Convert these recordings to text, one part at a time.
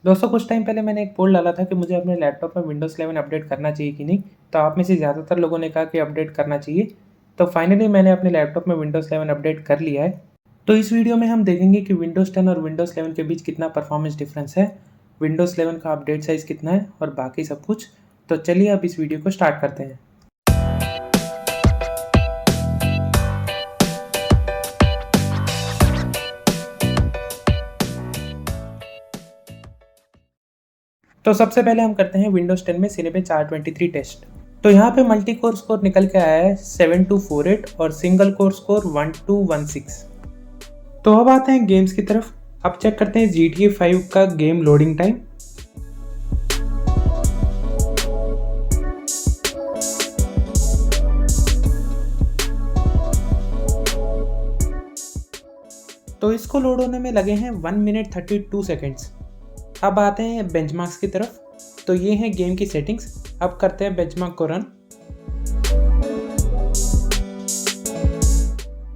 दोस्तों कुछ टाइम पहले मैंने एक पोल डाला था कि मुझे अपने लैपटॉप में विंडोज़ 11 अपडेट करना चाहिए कि नहीं। तो आप में से ज़्यादातर लोगों ने कहा कि अपडेट करना चाहिए। तो फाइनली मैंने अपने लैपटॉप में विंडोज़ 11 अपडेट कर लिया है। तो इस वीडियो में हम देखेंगे कि विंडोज़ 10 और विंडोज़ 11 के बीच कितना परफॉर्मेंस डिफरेंस है, विंडोज़ 11 का अपडेट साइज़ कितना है और बाकी सब कुछ। तो चलिए अब इस वीडियो को स्टार्ट करते हैं। तो सबसे पहले हम करते हैं विंडोज़ 10 में सिनेबेंच R23 टेस्ट। तो यहाँ पे मल्टी कोर स्कोर निकल के आया है 7248 और सिंगल कोर स्कोर 1216। तो अब आते हैं गेम्स की तरफ। अब चेक करते हैं GTA 5 का गेम लोडिंग टाइम। तो इसको लोड होने में लगे हैं 1 मिनट 32 सेकेंड्स। अब आते हैं बेंचमार्क्स की तरफ। तो ये है गेम की सेटिंग्स। अब करते हैं बेंचमार्क को रन।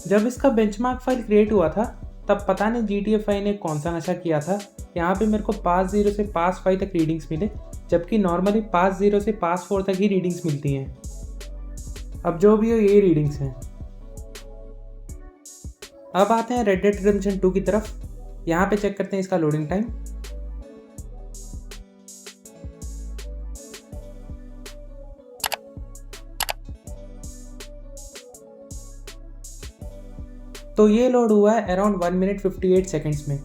जब इसका बेंचमार्क फाइल क्रिएट हुआ था तब पता नहीं GTA 5 ने कौन सा नशा किया था। यहाँ पे मेरे को पास 0 से पास 5 तक रीडिंग्स मिले, जबकि नॉर्मली पास 0 से पास 4 तक ही रीडिंग्स मिलती हैं। अब जो भी हो ये रीडिंग्स हैं। अब आते हैं रेड डेड रिडेम्पशन 2 की तरफ। यहाँ पे चेक करते हैं इसका लोडिंग टाइम। तो ये लोड हुआ है अराउंड 1 मिनट 58 सेकेंड्स में।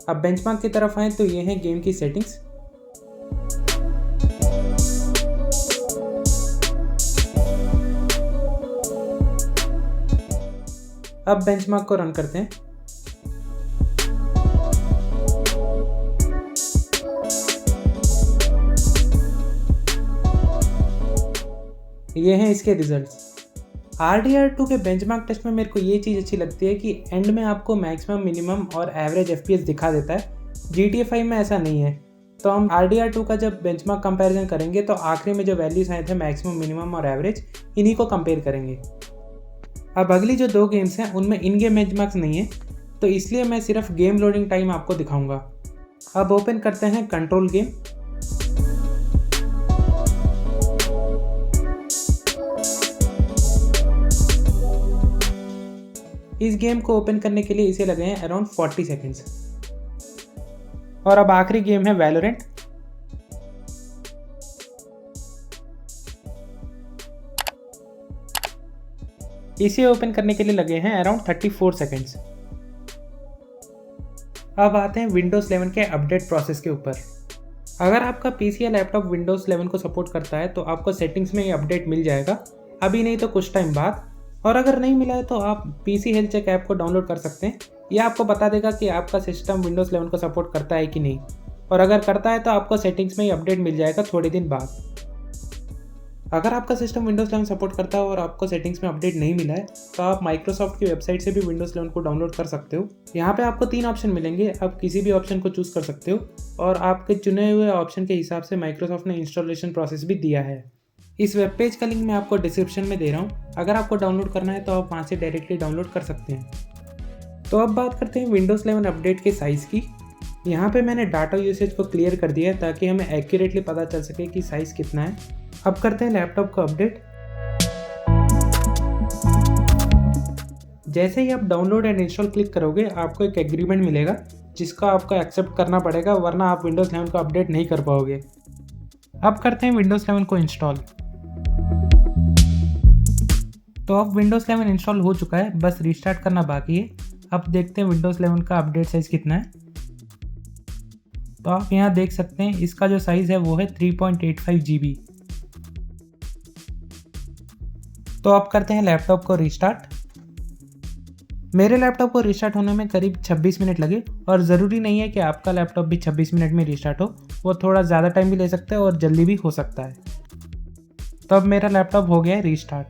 अब बेंचमार्क की तरफ आए तो ये है गेम की सेटिंग्स। अब बेंचमार्क को रन करते हैं। ये हैं इसके रिजल्ट्स। RDR2 के बेंचमार्क टेस्ट में मेरे को ये चीज़ अच्छी लगती है कि एंड में आपको मैक्सिमम, मिनिमम और एवरेज FPS दिखा देता है। GTA 5 में ऐसा नहीं है। तो हम RDR2 का जब बेंचमार्क कंपैरिजन करेंगे तो आखिरी में जो वैल्यूज आए थे मैक्सिमम, मिनिमम और एवरेज, इन्हीं को कंपेयर करेंगे। अब अगली जो 2 गेम्स हैं उनमें इन गेम बेंचमार्क्स नहीं है, तो इसलिए मैं सिर्फ गेम लोडिंग टाइम आपको दिखाऊंगा। अब ओपन करते हैं कंट्रोल गेम। इस गेम को ओपन करने के लिए इसे लगे हैं अराउंड 40 सेकेंड्स। और अब आखिरी गेम है वैलोरेंट। इसे ओपन करने के लिए लगे हैं अराउंड 34 सेकेंड्स। अब आते हैं विंडोज़ 11 के अपडेट प्रोसेस के ऊपर। अगर आपका पीसी या लैपटॉप विंडोज़ 11 को सपोर्ट करता है तो आपको सेटिंग्स में ये अपडेट मिल जाएगा, अभी नहीं तो कुछ टाइम बाद। और अगर नहीं मिला है तो आप पीसी हेल्थ चेक ऐप को डाउनलोड कर सकते हैं। यह आपको बता देगा कि आपका सिस्टम विंडोज़ 11 को सपोर्ट करता है कि नहीं, और अगर करता है तो आपको सेटिंग्स में ही अपडेट मिल जाएगा थोड़े दिन बाद। अगर आपका सिस्टम विंडोज़ 11 सपोर्ट करता है और आपको सेटिंग्स में अपडेट नहीं मिला है तो आप माइक्रोसॉफ्ट की वेबसाइट से भी विंडोज़ 11 को डाउनलोड कर सकते हो। यहाँ पे आपको 3 ऑप्शन मिलेंगे, आप किसी भी ऑप्शन को चूज़ कर सकते हो और आपके चुने हुए ऑप्शन के हिसाब से माइक्रोसॉफ्ट ने इंस्टॉलेशन प्रोसेस भी दिया है। इस वेब पेज का लिंक मैं आपको डिस्क्रिप्शन में दे रहा हूँ। अगर आपको डाउनलोड करना है तो आप वहाँ से डायरेक्टली डाउनलोड कर सकते हैं। तो अब बात करते हैं विंडोज़ 11 अपडेट के साइज़ की। यहाँ पे मैंने डाटा यूसेज को क्लियर कर दिया है ताकि हमें एक्यूरेटली पता चल सके कि साइज़ कितना है। अब करते हैं लैपटॉप को अपडेट। जैसे ही आप डाउनलोड एंड इंस्टॉल क्लिक करोगे आपको एक एग्रीमेंट मिलेगा जिसका आपको एक्सेप्ट करना पड़ेगा, वरना आप विंडोज़ 11 को अपडेट नहीं कर पाओगे। अब करते हैं विंडोज़ 11 को इंस्टॉल। तो अब विंडोज़ 11 इंस्टॉल हो चुका है, बस रीस्टार्ट करना बाकी है। अब देखते हैं विंडोज़ 11 का अपडेट साइज़ कितना है। तो आप यहाँ देख सकते हैं इसका जो साइज़ है वो है 3.85 GB। तो अब करते हैं लैपटॉप को रीस्टार्ट। मेरे लैपटॉप को रीस्टार्ट होने में करीब 26 मिनट लगे, और ज़रूरी नहीं है कि आपका लैपटॉप भी 26 मिनट में रीस्टार्ट हो, वो थोड़ा ज़्यादा टाइम भी ले सकता है और जल्दी भी हो सकता है। तो अब मेरा लैपटॉप हो गया है रीस्टार्ट।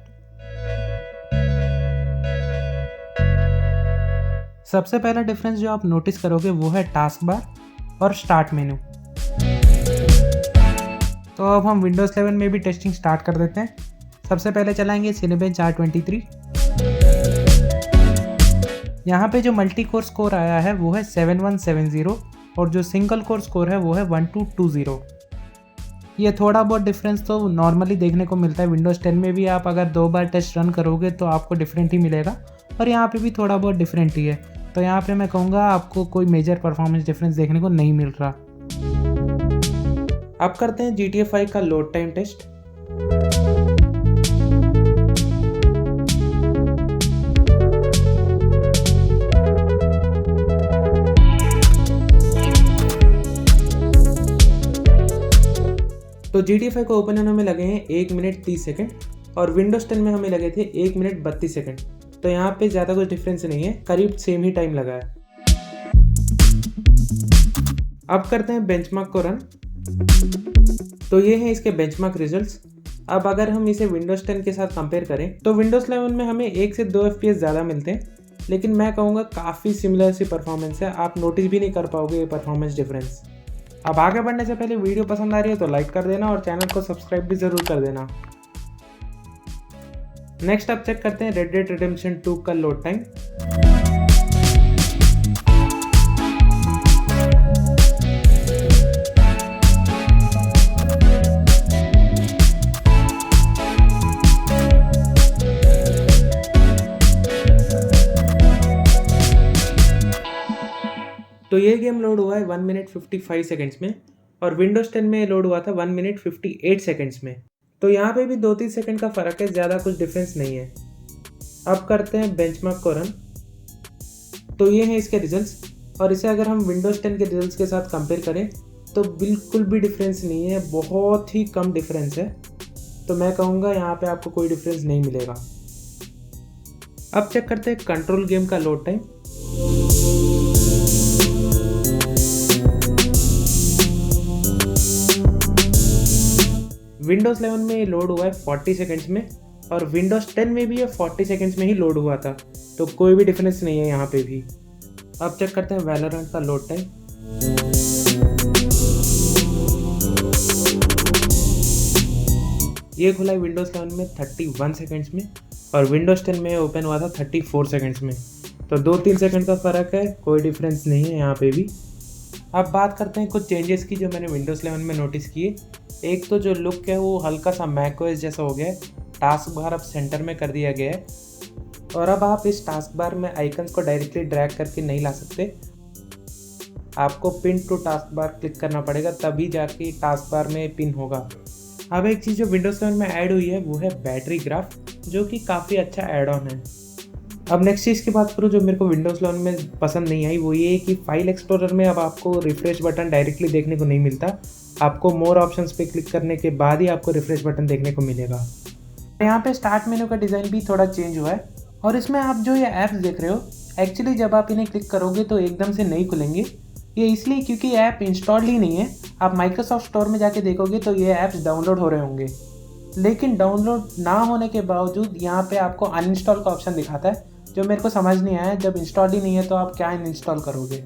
सबसे पहला डिफरेंस जो आप नोटिस करोगे वो है टास्क बार और स्टार्ट मेनू। तो अब हम विंडोज़ 11 में भी टेस्टिंग स्टार्ट कर देते हैं। सबसे पहले चलाएंगे सिनेबेंच R23। यहाँ पे जो मल्टी कोर स्कोर आया है वो है 7170 और जो सिंगल कोर स्कोर है वो है 1220। ये थोड़ा बहुत डिफरेंस तो नॉर्मली देखने को मिलता है। विंडोज़ 10 में भी आप अगर 2 बार टेस्ट रन करोगे तो आपको डिफरेंट ही मिलेगा, और यहाँ पे भी थोड़ा बहुत डिफरेंट ही है। तो यहाँ पे मैं कहूँगा आपको कोई मेजर परफॉर्मेंस डिफरेंस देखने को नहीं मिल रहा। अब करते हैं GTA 5 का लोड टाइम टेस्ट। तो GTA 5 को ओपन होने में लगे हैं 1 मिनट 30 सेकंड और विंडोज़ 10 में हमें लगे थे 1 मिनट 32 सेकंड। तो यहाँ पे ज़्यादा कुछ डिफरेंस नहीं है, करीब सेम ही टाइम लगा है। अब करते हैं बेंचमार्क को रन। तो ये हैं इसके बेंचमार्क रिजल्ट्स। अब अगर हम इसे विंडोज़ 10 के साथ कंपेयर करें तो विंडोज़ 11 में हमें 1 से 2 FPS ज़्यादा मिलते हैं, लेकिन मैं कहूँगा काफ़ी सिमिलर सी परफॉर्मेंस है। आप नोटिस भी नहीं कर पाओगे ये परफॉर्मेंस डिफरेंस। अब आगे बढ़ने से पहले वीडियो पसंद आ रही है तो लाइक कर देना और चैनल को सब्सक्राइब भी ज़रूर कर देना। नेक्स्ट अब चेक करते हैं रेड डेड रिडेम्पशन 2 का लोड टाइम। तो ये गेम लोड हुआ है 1 मिनट 55 सेकेंड्स में और विंडोज़ 10 में लोड हुआ था 1 मिनट 58 सेकेंड्स में। तो यहाँ पे भी 2-3 सेकंड का फ़र्क है, ज़्यादा कुछ डिफरेंस नहीं है। अब करते हैं बेंचमार्क को रन। तो ये हैं इसके रिजल्ट्स, और इसे अगर हम विंडोज़ 10 के रिजल्ट्स के साथ कंपेयर करें तो बिल्कुल भी डिफरेंस नहीं है, बहुत ही कम डिफरेंस है। तो मैं कहूँगा यहाँ पे आपको कोई डिफरेंस नहीं मिलेगा। अब चेक करते हैं कंट्रोल गेम का लोड टाइम। विंडोज़ 11 में ये लोड हुआ है 40 सेकेंड्स में और विंडोज़ 10 में भी ये 40 सेकेंड्स में ही लोड हुआ था। तो कोई भी डिफरेंस नहीं है यहाँ पे भी। अब चेक करते हैं वैलोरेंट का लोड टाइम। ये खुला है विंडोज़ 11 में 31 सेकेंड्स में और विंडोज़ 10 में ओपन हुआ था 34 सेकेंड्स में। तो 2-3 सेकेंड का फ़र्क है, कोई डिफरेंस नहीं है यहाँ पे भी। अब बात करते हैं कुछ चेंजेस की जो मैंने विंडोज़ 11 में नोटिस किए। एक तो जो लुक है वो हल्का सा मैकओएस जैसा हो गया है। टास्क बार अब सेंटर में कर दिया गया है और अब आप इस टास्क बार में आइकन्स को डायरेक्टली ड्रैग करके नहीं ला सकते। आपको pin to taskbar click करना पड़ेगा, तभी जाके टास्क बार में पिन होगा। अब एक चीज़ जो विंडोज़ 7 में ऐड हुई है वो है बैटरी ग्राफ, जो कि काफ़ी अच्छा ऐड ऑन है। अब नेक्स्ट चीज़ की बात करूँ जो मेरे को विंडोज़ 11 में पसंद नहीं आई, वो ये है कि फाइल एक्सप्लोरर में अब आपको रिफ्रेश बटन डायरेक्टली देखने को नहीं मिलता। आपको मोर ऑप्शंस पे क्लिक करने के बाद ही आपको रिफ्रेश बटन देखने को मिलेगा। यहाँ पे स्टार्ट मेन्यू का डिज़ाइन भी थोड़ा चेंज हुआ है और इसमें आप जो ये ऐप्स देख रहे हो, एक्चुअली जब आप इन्हें क्लिक करोगे तो एकदम से नहीं खुलेंगे। ये इसलिए क्योंकि ऐप इंस्टॉल ही नहीं है। आप माइक्रोसॉफ्ट स्टोर में जाके देखोगे तो ये ऐप्स डाउनलोड हो रहे होंगे, लेकिन डाउनलोड ना होने के बावजूद यहाँ पे आपको अनइंस्टॉल का ऑप्शन दिखाता है, जो मेरे को समझ नहीं आया। जब इंस्टॉल ही नहीं है तो आप क्या अनइंस्टॉल करोगे।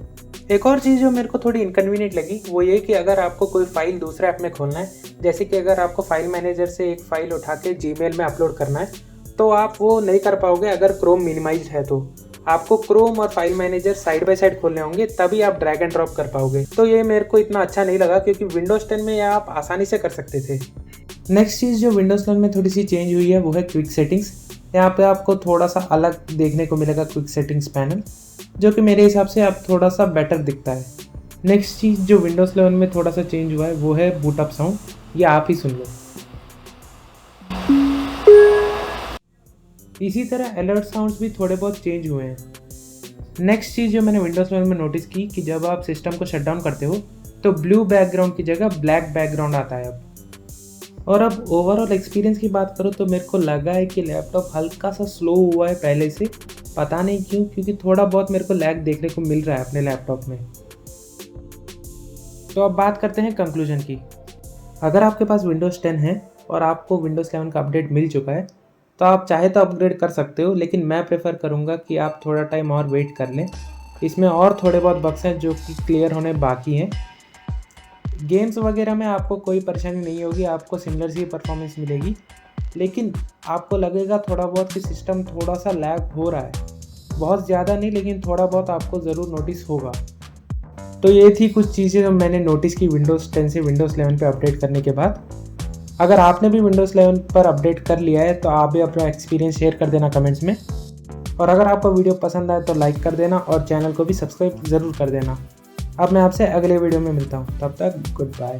एक और चीज़ जो मेरे को थोड़ी इनकन्वीनियंट लगी वो ये कि अगर आपको कोई फाइल दूसरे ऐप में खोलना है, जैसे कि अगर आपको फाइल मैनेजर से एक फ़ाइल उठा के जीमेल में अपलोड करना है, तो आप वो नहीं कर पाओगे अगर क्रोम मिनिमाइज्ड है। तो आपको क्रोम और file manager side by side खोलने होंगे, तभी आप ड्रैग एंड ड्रॉप कर पाओगे। तो ये मेरे को इतना अच्छा नहीं लगा, क्योंकि विंडोज़ 10 में आप आसानी से कर सकते थे। नेक्स्ट चीज़ जो विंडोज़ 10 में थोड़ी सी चेंज हुई है वो है क्विक सेटिंग्स। यहाँ पे आपको थोड़ा सा अलग देखने को मिलेगा क्विक सेटिंग्स पैनल, जो कि मेरे हिसाब से अब थोड़ा सा बेटर दिखता है। नेक्स्ट चीज़ जो विंडोज़ 11 में थोड़ा सा चेंज हुआ है वो है बूट अप साउंड। ये आप ही सुन लो। इसी तरह अलर्ट साउंड्स भी थोड़े बहुत चेंज हुए हैं। नेक्स्ट चीज़ जो मैंने विंडोज़ 11 में नोटिस की कि जब आप सिस्टम को शट डाउन करते हो तो ब्लू बैकग्राउंड की जगह ब्लैक बैकग्राउंड आता है अब। और अब ओवरऑल एक्सपीरियंस की बात करो तो मेरे को लगा है कि लैपटॉप हल्का सा स्लो हुआ है पहले से, पता नहीं क्यों, क्योंकि थोड़ा बहुत मेरे को लैग देखने को मिल रहा है अपने लैपटॉप में। तो अब बात करते हैं कंक्लूजन की। अगर आपके पास विंडोज़ 10 है और आपको विंडोज़ 11 का अपडेट मिल चुका है तो आप चाहे तो अपग्रेड कर सकते हो, लेकिन मैं प्रेफर करूँगा कि आप थोड़ा टाइम और वेट कर लें। इसमें और थोड़े बहुत बग्स हैं जो कि क्लियर होने बाकी हैं। गेम्स वगैरह में आपको कोई परेशानी नहीं होगी, आपको सिमिलर सी परफॉर्मेंस मिलेगी, लेकिन आपको लगेगा थोड़ा बहुत कि सिस्टम थोड़ा सा लैग हो रहा है। बहुत ज़्यादा नहीं, लेकिन थोड़ा बहुत आपको ज़रूर नोटिस होगा। तो ये थी कुछ चीज़ें जो मैंने नोटिस की विंडोज़ 10 से विंडोज़ 11 पे अपडेट करने के बाद। अगर आपने भी विंडोज़ 11 पर अपडेट कर लिया है तो आप भी अपना एक्सपीरियंस शेयर कर देना कमेंट्स में। और अगर आपको वीडियो पसंद आए तो लाइक कर देना और चैनल को भी सब्सक्राइब ज़रूर कर देना। अब मैं आपसे अगले वीडियो में मिलता हूँ, तब तक गुड बाय।